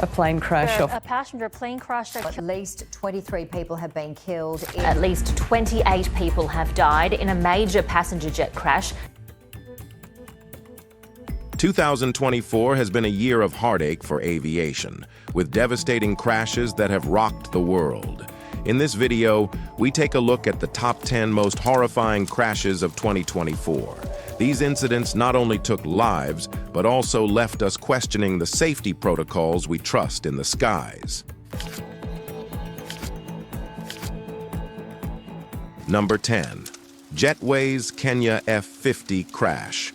a plane crash. A passenger plane crash. At least 23 people have been killed. At least 28 people have died in a major passenger jet crash. 2024 has been a year of heartache for aviation, with devastating crashes that have rocked the world. In this video, we take a look at the top 10 most horrifying crashes of 2024. These incidents not only took lives, but also left us questioning the safety protocols we trust in the skies. Number 10. Jetway's Kenya F50 Crash.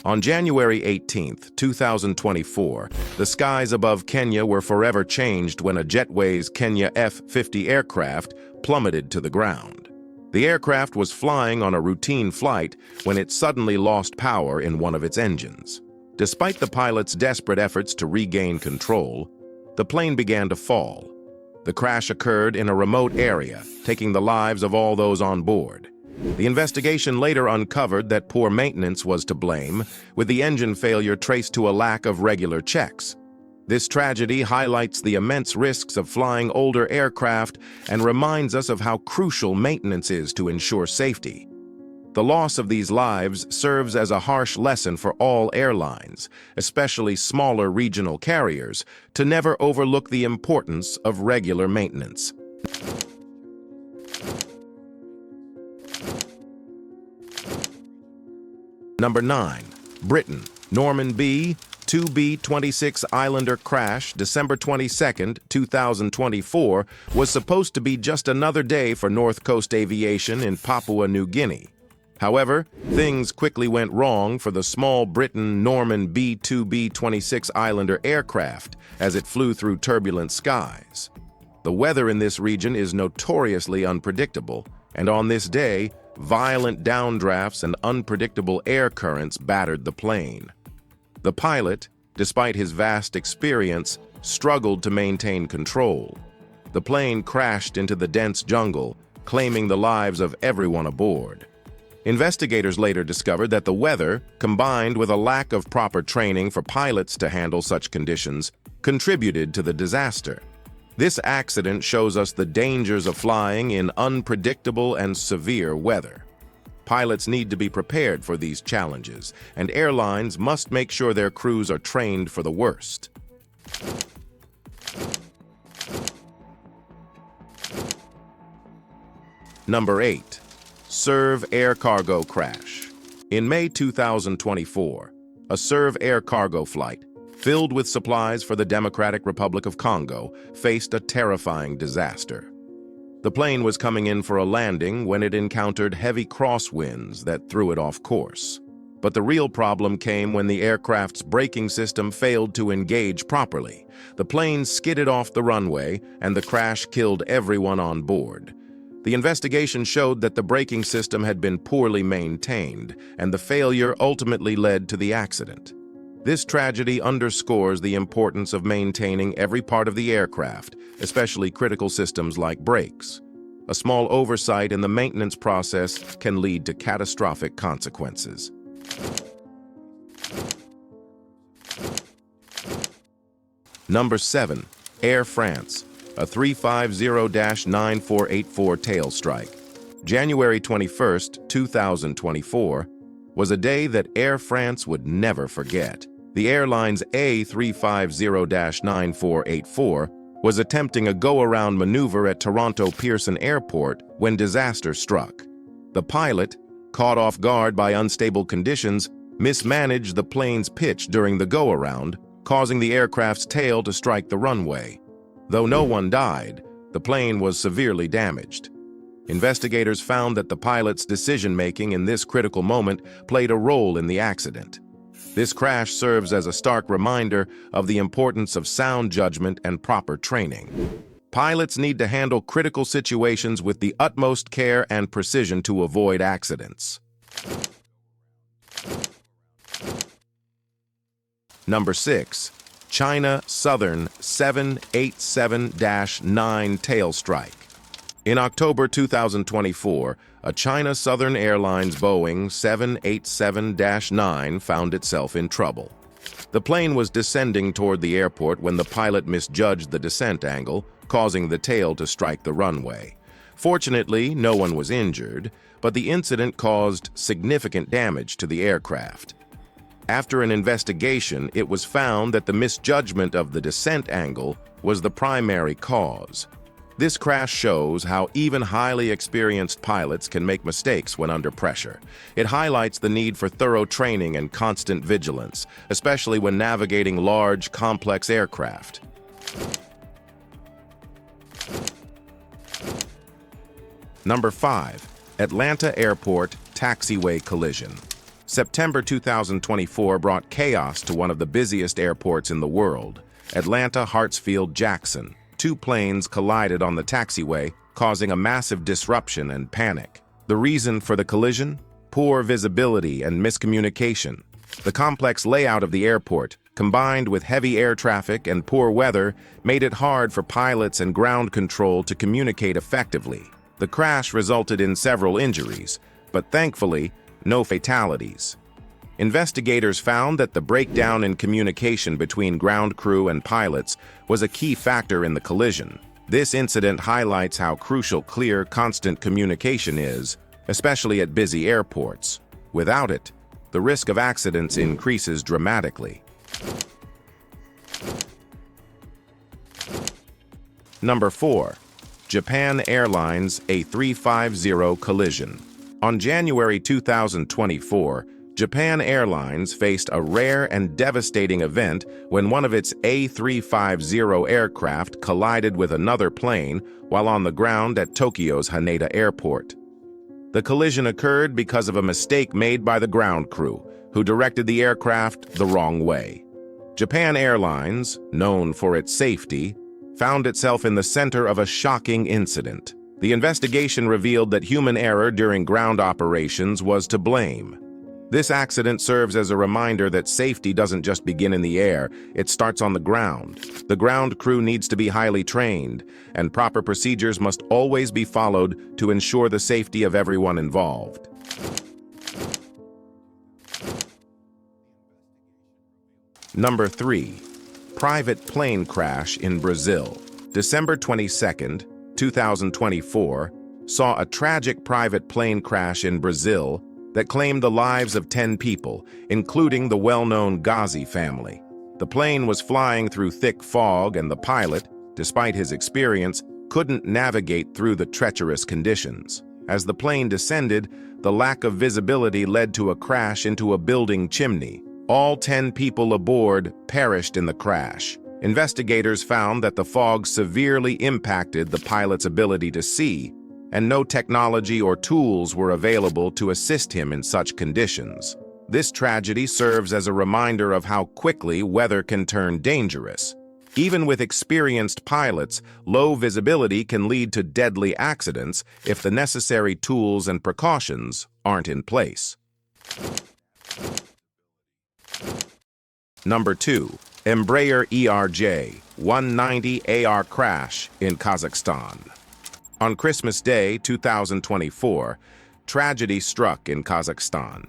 On January 18, 2024, the skies above Kenya were forever changed when a Jetway's Kenya F50 aircraft plummeted to the ground. The aircraft was flying on a routine flight when it suddenly lost power in one of its engines. Despite the pilot's desperate efforts to regain control, the plane began to fall. The crash occurred in a remote area, taking the lives of all those on board. The investigation later uncovered that poor maintenance was to blame, with the engine failure traced to a lack of regular checks. This tragedy highlights the immense risks of flying older aircraft and reminds us of how crucial maintenance is to ensure safety. The loss of these lives serves as a harsh lesson for all airlines, especially smaller regional carriers, to never overlook the importance of regular maintenance. Number 9. Britain. Norman B. 2B-26 Islander crash, December 22, 2024, was supposed to be just another day for North Coast Aviation in Papua New Guinea. However, things quickly went wrong for the small Britain Norman B-2B-26 Islander aircraft as it flew through turbulent skies. The weather in this region is notoriously unpredictable, and on this day, violent downdrafts and unpredictable air currents battered the plane. The pilot, despite his vast experience, struggled to maintain control. The plane crashed into the dense jungle, claiming the lives of everyone aboard. Investigators later discovered that the weather, combined with a lack of proper training for pilots to handle such conditions, contributed to the disaster. This accident shows us the dangers of flying in unpredictable and severe weather. Pilots need to be prepared for these challenges, and airlines must make sure their crews are trained for the worst. Number 8. Serv Air Cargo Crash. In May 2024, a Serv Air Cargo flight, filled with supplies for the Democratic Republic of Congo, faced a terrifying disaster. The plane was coming in for a landing when it encountered heavy crosswinds that threw it off course. But the real problem came when the aircraft's braking system failed to engage properly. The plane skidded off the runway, and the crash killed everyone on board. The investigation showed that the braking system had been poorly maintained, and the failure ultimately led to the accident. This tragedy underscores the importance of maintaining every part of the aircraft, especially critical systems like brakes. A small oversight in the maintenance process can lead to catastrophic consequences. Number 7. Air France, a 350-9484 tail strike. January 21, 2024, was a day that Air France would never forget. The airline's A350-9484 was attempting a go-around maneuver at Toronto Pearson Airport when disaster struck. The pilot, caught off guard by unstable conditions, mismanaged the plane's pitch during the go-around, causing the aircraft's tail to strike the runway. Though no one died, the plane was severely damaged. Investigators found that the pilot's decision-making in this critical moment played a role in the accident. This crash serves as a stark reminder of the importance of sound judgment and proper training. Pilots need to handle critical situations with the utmost care and precision to avoid accidents. Number 6. China Southern 787-9 tail strike. In October 2024, a China Southern Airlines Boeing 787-9 found itself in trouble. The plane was descending toward the airport when the pilot misjudged the descent angle, causing the tail to strike the runway. Fortunately, no one was injured, but the incident caused significant damage to the aircraft. After an investigation, it was found that the misjudgment of the descent angle was the primary cause. This crash shows how even highly experienced pilots can make mistakes when under pressure. It highlights the need for thorough training and constant vigilance, especially when navigating large, complex aircraft. Number 5. Atlanta Airport Taxiway Collision. September 2024 brought chaos to one of the busiest airports in the world, Atlanta Hartsfield-Jackson. Two planes collided on the taxiway, causing a massive disruption and panic. The reason for the collision? Poor visibility and miscommunication. The complex layout of the airport, combined with heavy air traffic and poor weather, made it hard for pilots and ground control to communicate effectively. The crash resulted in several injuries, but thankfully, no fatalities. Investigators found that the breakdown in communication between ground crew and pilots was a key factor in the collision. This incident highlights how crucial clear, constant communication is, especially at busy airports. Without it, the risk of accidents increases dramatically. Number 4. Japan Airlines A350 collision. On January 2024, Japan Airlines faced a rare and devastating event when one of its A350 aircraft collided with another plane while on the ground at Tokyo's Haneda Airport. The collision occurred because of a mistake made by the ground crew, who directed the aircraft the wrong way. Japan Airlines, known for its safety, found itself in the center of a shocking incident. The investigation revealed that human error during ground operations was to blame. This accident serves as a reminder that safety doesn't just begin in the air, it starts on the ground. The ground crew needs to be highly trained, and proper procedures must always be followed to ensure the safety of everyone involved. Number 3. Private plane crash in Brazil. December 22, 2024, saw a tragic private plane crash in Brazil that claimed the lives of 10 people, including the well-known Ghazi family. The plane was flying through thick fog, and the pilot, despite his experience, couldn't navigate through the treacherous conditions. As the plane descended, the lack of visibility led to a crash into a building chimney. All 10 people aboard perished in the crash. Investigators found that the fog severely impacted the pilot's ability to see, and no technology or tools were available to assist him in such conditions. This tragedy serves as a reminder of how quickly weather can turn dangerous. Even with experienced pilots, low visibility can lead to deadly accidents if the necessary tools and precautions aren't in place. Number 2. Embraer ERJ 190AR crash in Kazakhstan. On Christmas Day 2024, tragedy struck in Kazakhstan.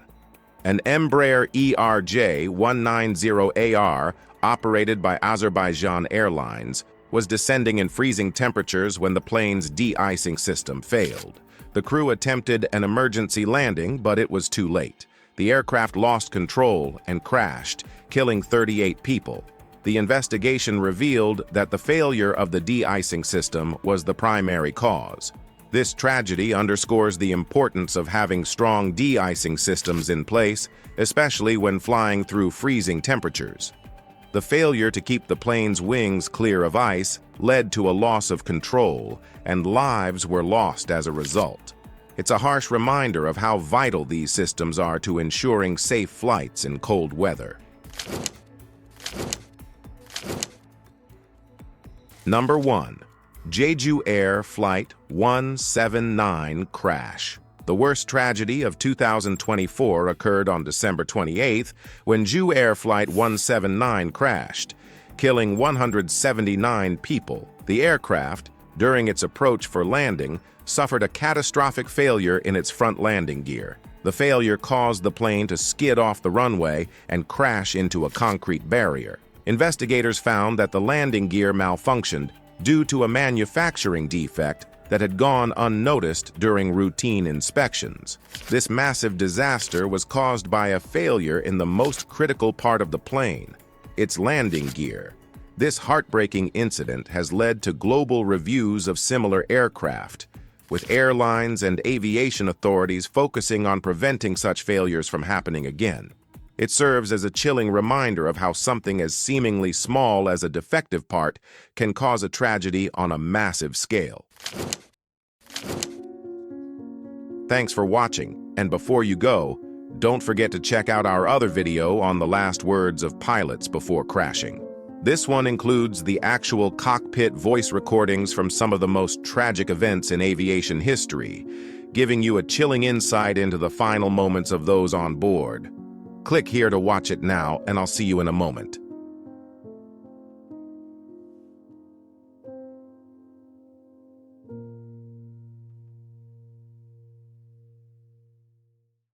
An Embraer ERJ 190AR, operated by Azerbaijan Airlines, was descending in freezing temperatures when the plane's de-icing system failed. The crew attempted an emergency landing, but it was too late. The aircraft lost control and crashed, killing 38 people. The investigation revealed that the failure of the de-icing system was the primary cause. This tragedy underscores the importance of having strong de-icing systems in place, especially when flying through freezing temperatures. The failure to keep the plane's wings clear of ice led to a loss of control, and lives were lost as a result. It's a harsh reminder of how vital these systems are to ensuring safe flights in cold weather. Number 1. Jeju Air Flight 179 crash. The worst tragedy of 2024 occurred on December 28th when Jeju Air Flight 179 crashed, killing 179 people. The aircraft, during its approach for landing, suffered a catastrophic failure in its front landing gear. The failure caused the plane to skid off the runway and crash into a concrete barrier. Investigators found that the landing gear malfunctioned due to a manufacturing defect that had gone unnoticed during routine inspections. This massive disaster was caused by a failure in the most critical part of the plane, its landing gear. This heartbreaking incident has led to global reviews of similar aircraft, with airlines and aviation authorities focusing on preventing such failures from happening again. It serves as a chilling reminder of how something as seemingly small as a defective part can cause a tragedy on a massive scale. Thanks for watching, and before you go, don't forget to check out our other video on the last words of pilots before crashing. This one includes the actual cockpit voice recordings from some of the most tragic events in aviation history, giving you a chilling insight into the final moments of those on board. Click here to watch it now, and I'll see you in a moment.